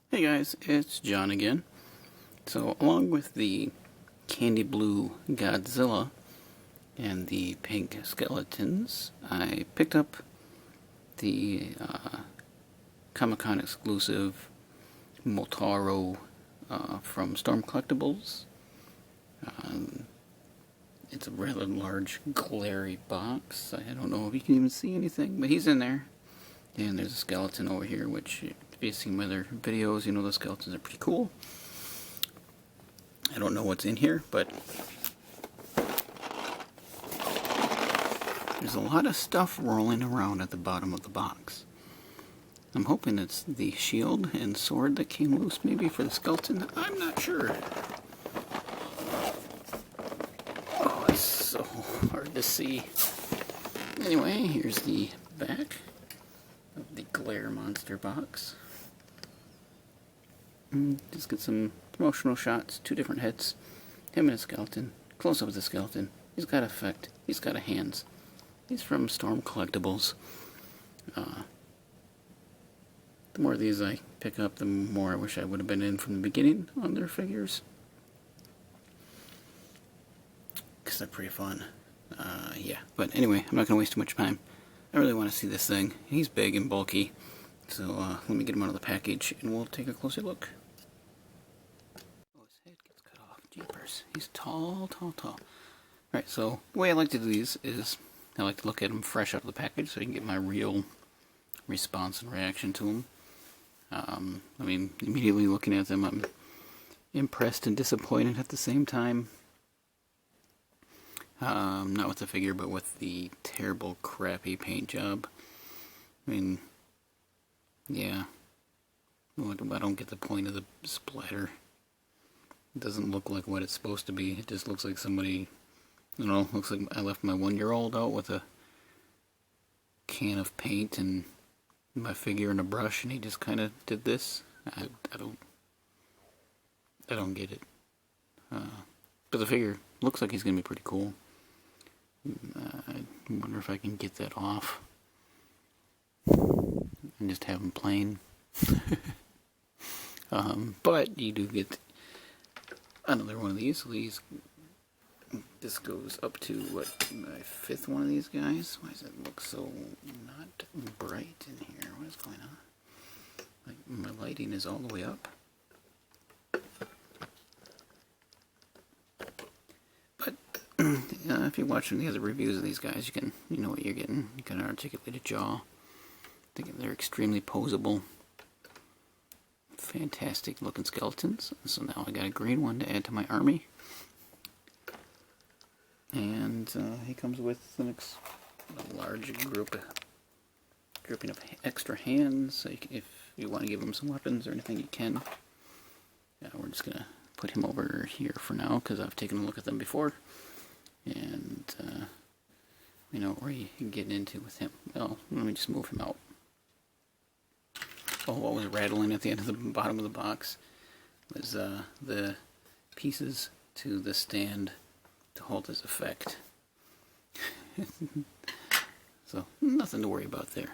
Hey guys, it's John again. So along with the candy blue Godzilla and the pink skeletons, I picked up the Comic-Con exclusive Motaro from Storm Collectibles. It's a rather large, glary box. I don't know if you can even see anything, but he's in there. And there's a skeleton over here, which, if you've seen my other videos, you know the skeletons are pretty cool. I don't know what's in here, but there's a lot of stuff rolling around at the bottom of the box. I'm hoping it's the shield and sword that came loose, maybe, for the skeleton. I'm not sure. Oh, it's so hard to see. Anyway, here's the back of the Glare Monster box. Just get some promotional shots, two different heads, him and a skeleton, close up of the skeleton. He's got effect, he's got a hands. He's from Storm Collectibles. The more of these I pick up, the more I wish I would have been in from the beginning on their figures, because they're pretty fun. Yeah, but anyway, I'm not going to waste too much time. I really want to see this thing. He's big and bulky, so let me get him out of the package and we'll take a closer look. Oh, his head gets cut off. Jeepers. He's tall, tall, tall. Alright, so the way I like to do these is I like to look at them fresh out of the package so I can get my real response and reaction to them. I mean, immediately looking at them, I'm impressed and disappointed at the same time. Not with the figure, but with the terrible, crappy paint job. I mean, yeah. I don't get the point of the splatter. It doesn't look like what it's supposed to be. It just looks like somebody, I don't know, looks like I left my 1-year-old out with a can of paint and my figure and a brush, and he just kind of did this. I don't get it. But the figure looks like he's going to be pretty cool. I wonder if I can get that off and just have him plain. But you do get another one of these. This goes up to, what, my 5th one of these guys? Why does it look so not bright in here? What is going on? Like, my lighting is all the way up. But if you watch some of the other reviews of these guys, you know what you're getting. You can articulate a jaw. They're extremely posable. Fantastic looking skeletons. So now I got a green one to add to my army. And he comes with a large grouping of extra hands. So if you want to give him some weapons or anything, you can. Yeah, we're just going to put him over here for now, because I've taken a look at them before. And we know what we're getting into with him. Well, let me just move him out. Oh, what was rattling at the end of the bottom of the box was the pieces to the stand to hold his effect. So, nothing to worry about there.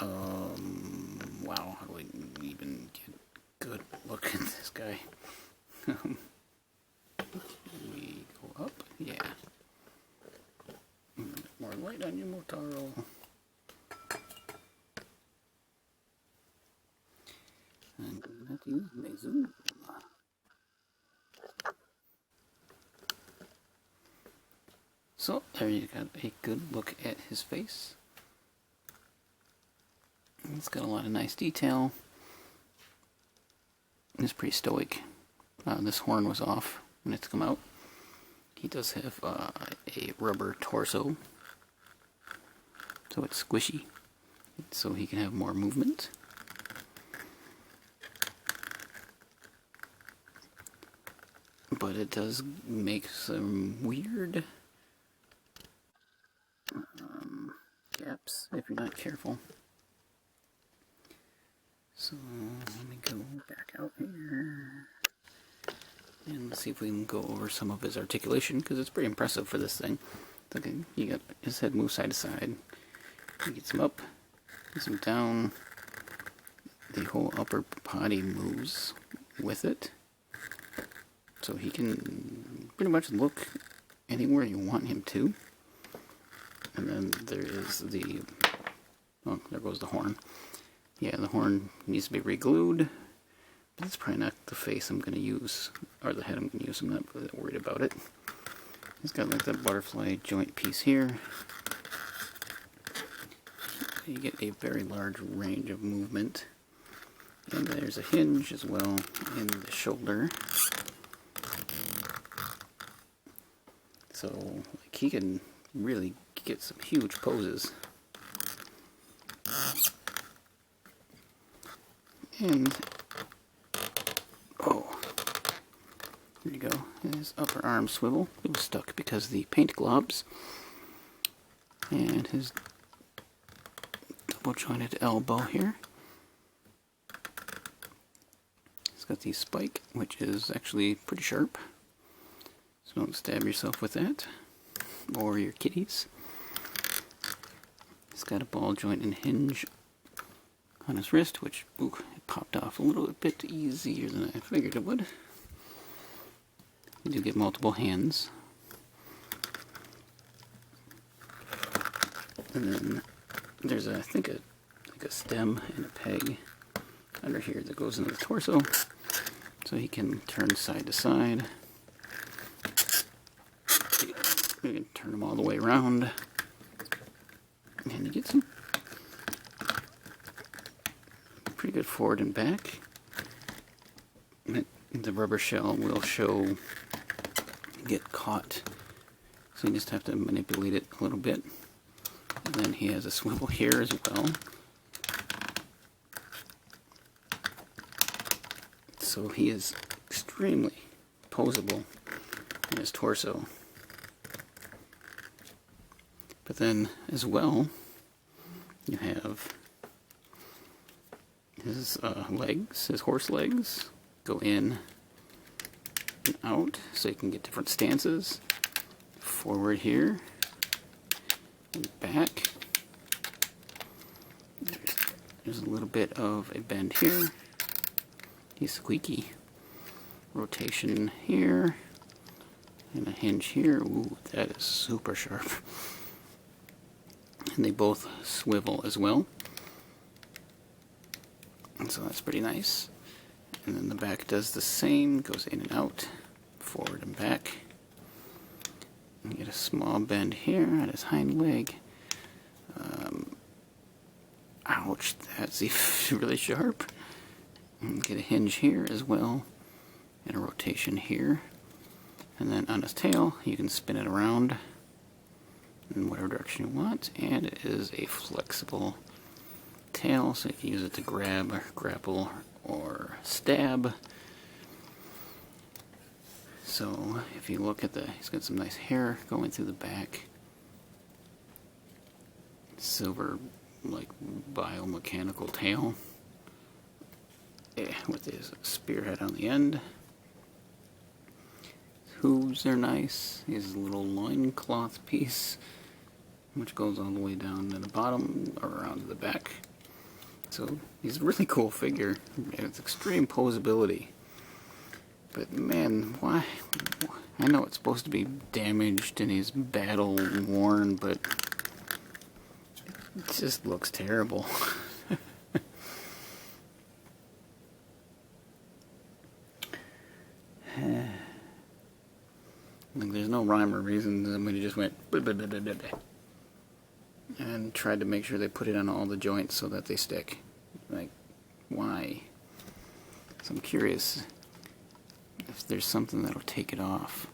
Wow, how do I even get a good look at this guy? We go up, yeah. More light on you, Motaro. And that is amazing. So, there you got a good look at his face. It's got a lot of nice detail. It's pretty stoic. This horn was off when it's come out. He does have a rubber torso, so it's squishy, so he can have more movement. But it does make some weird gaps if you're not careful. So let me go back out here and let's see if we can go over some of his articulation, because it's pretty impressive for this thing. Look, you got his head moves side to side. He gets him up, gets him down. the whole upper body moves with it. So he can pretty much look anywhere you want him to. And then there is the... oh, there goes the horn. Yeah, the horn needs to be re-glued. That's probably not the face I'm going to use, or the head I'm going to use. I'm not really worried about it. He's got like that butterfly joint piece here. You get a very large range of movement. And there's a hinge as well in the shoulder. So like, he can really get some huge poses. And oh, here you go. His upper arm swivel. It was stuck because of the paint globs. And his double jointed elbow here. He's got the spike, which is actually pretty sharp. So don't stab yourself with that. Or your kitties. He's got a ball joint and hinge on his wrist, which ooh, it popped off a little bit easier than I figured it would. You do get multiple hands. And then there's I think a stem and a peg under here that goes into the torso, so he can turn side to side. You can turn them all the way around, and you get some pretty good forward and back. The rubber shell will get caught, so you just have to manipulate it a little bit. And then he has a swivel here as well. So he is extremely posable in his torso. But then as well, you have his legs, his horse legs, go in and out, so you can get different stances. Forward here, and back. There's a little bit of a bend here. He's squeaky. Rotation here, and a hinge here. Ooh, that is super sharp. And they both swivel as well. And so that's pretty nice. And then the back does the same, goes in and out, forward and back. And you get a small bend here at his hind leg. Ouch, that's really sharp. And get a hinge here as well, and a rotation here. And then on his tail, you can spin it around in whatever direction you want, and it is a flexible tail, so you can use it to grab, or grapple, or stab. So if you look at he's got some nice hair going through the back. Silver, like, biomechanical tail. Yeah, with his spearhead on the end. His hooves are nice. He has a little loincloth piece, which goes all the way down to the bottom, or around to the back. So he's a really cool figure. It's extreme posability. But man, why? I know it's supposed to be damaged and he's battle worn, but it just looks terrible. Like, there's no rhyme or reason. Somebody just went blah, blah, blah, blah, blah, blah, and tried to make sure they put it on all the joints so that they stick. Like, why? So I'm curious if there's something that'll take it off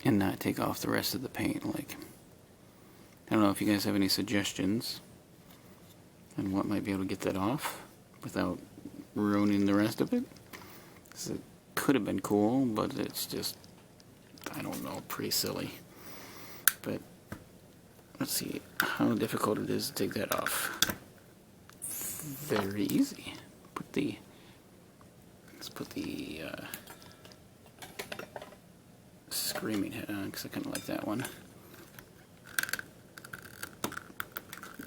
and not take off the rest of the paint. Like, I don't know if you guys have any suggestions on what might be able to get that off without ruining the rest of it. 'Cause it could have been cool, but it's just, I don't know, pretty silly. But let's see how difficult it is to take that off. Very easy. Let's put the screaming head on, because I kind of like that one.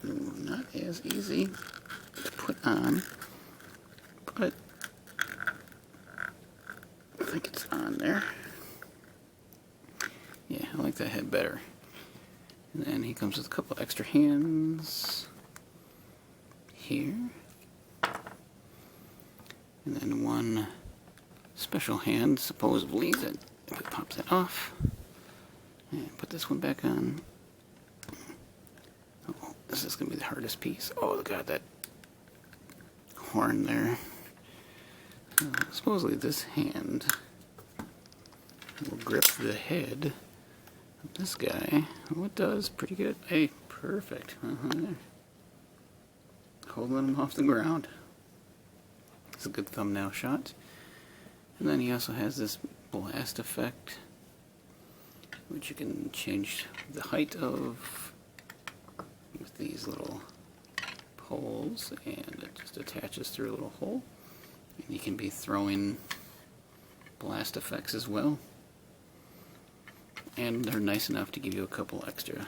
Ooh, not as easy to put on, but I think it's on there. Yeah, I like that head better. And then he comes with a couple extra hands here. And then one special hand, supposedly, that if we pop that off, and put this one back on. Oh, this is going to be the hardest piece. Oh, God, that horn there. Supposedly this hand will grip the head of this guy. Oh, it does. Pretty good. Hey, perfect. There. Holding him off the ground. It's a good thumbnail shot. And then he also has this blast effect, which you can change the height of with these little poles, and it just attaches through a little hole. And you can be throwing blast effects as well. And they're nice enough to give you a couple extra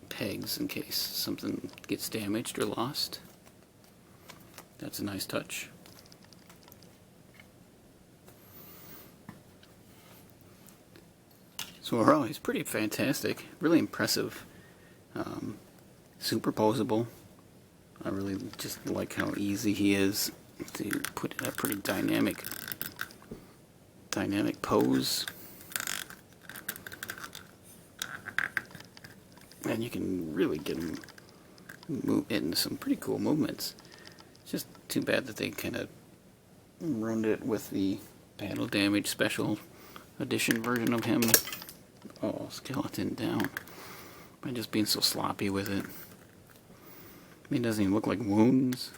pegs in case something gets damaged or lost. That's a nice touch. So overall, he's pretty fantastic, really impressive, super posable. I really just like how easy he is to put in a pretty dynamic pose. And you can really get him move into some pretty cool movements. It's just too bad that they kind of ruined it with the battle damage special edition version of him. Oh, skeleton down. By just being so sloppy with it. I mean, it doesn't even look like wounds.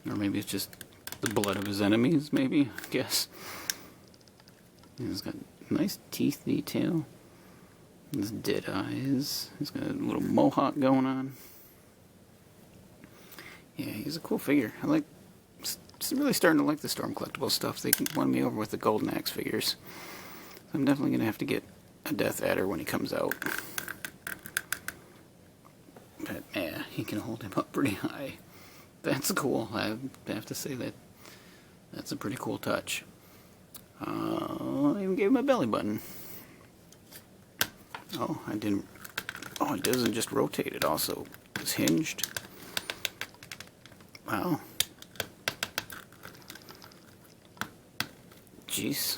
Or maybe it's just the blood of his enemies, maybe, I guess. He's got nice teeth detail. His dead eyes. He's got a little mohawk going on. Yeah, he's a cool figure. I like, really starting to like the Storm Collectibles stuff. They won me over with the Golden Axe figures. I'm definitely going to have to get a Death Adder when he comes out. But yeah, he can hold him up pretty high. That's cool. I have to say that that's a pretty cool touch. I even gave him a belly button. Oh, I didn't. Oh, it doesn't just rotate, it also is hinged. Wow. Jeez.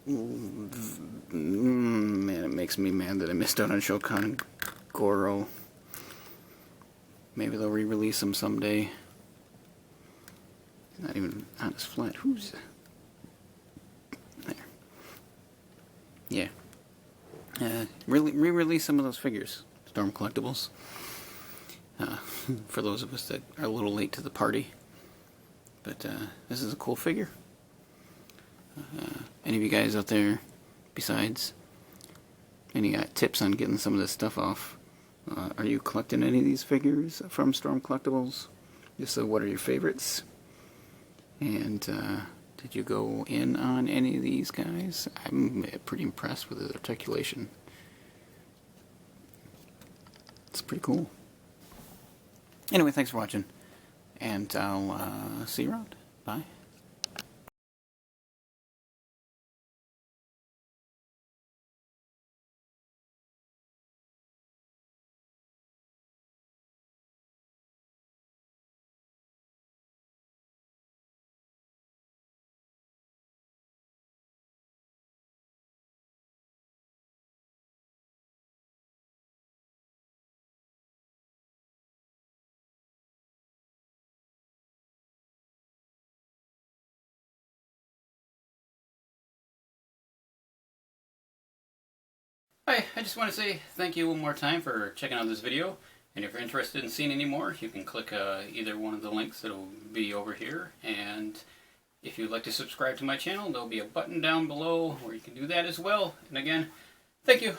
Man, it makes me mad that I missed out on Shokan and Goro. Maybe they'll re-release them someday. Not even on his flat. Who's there? Yeah. Re-release some of those figures, Storm Collectibles. For those of us that are a little late to the party. But this is a cool figure. Any of you guys out there, besides, any tips on getting some of this stuff off? Are you collecting any of these figures from Storm Collectibles? If so, what are your favorites? And did you go in on any of these guys? I'm pretty impressed with his articulation. It's pretty cool. Anyway, thanks for watching, and I'll see you around. Bye. Hi, I just want to say thank you one more time for checking out this video, and if you're interested in seeing any more, you can click either one of the links that will be over here, and if you'd like to subscribe to my channel, there'll be a button down below where you can do that as well. And again, thank you.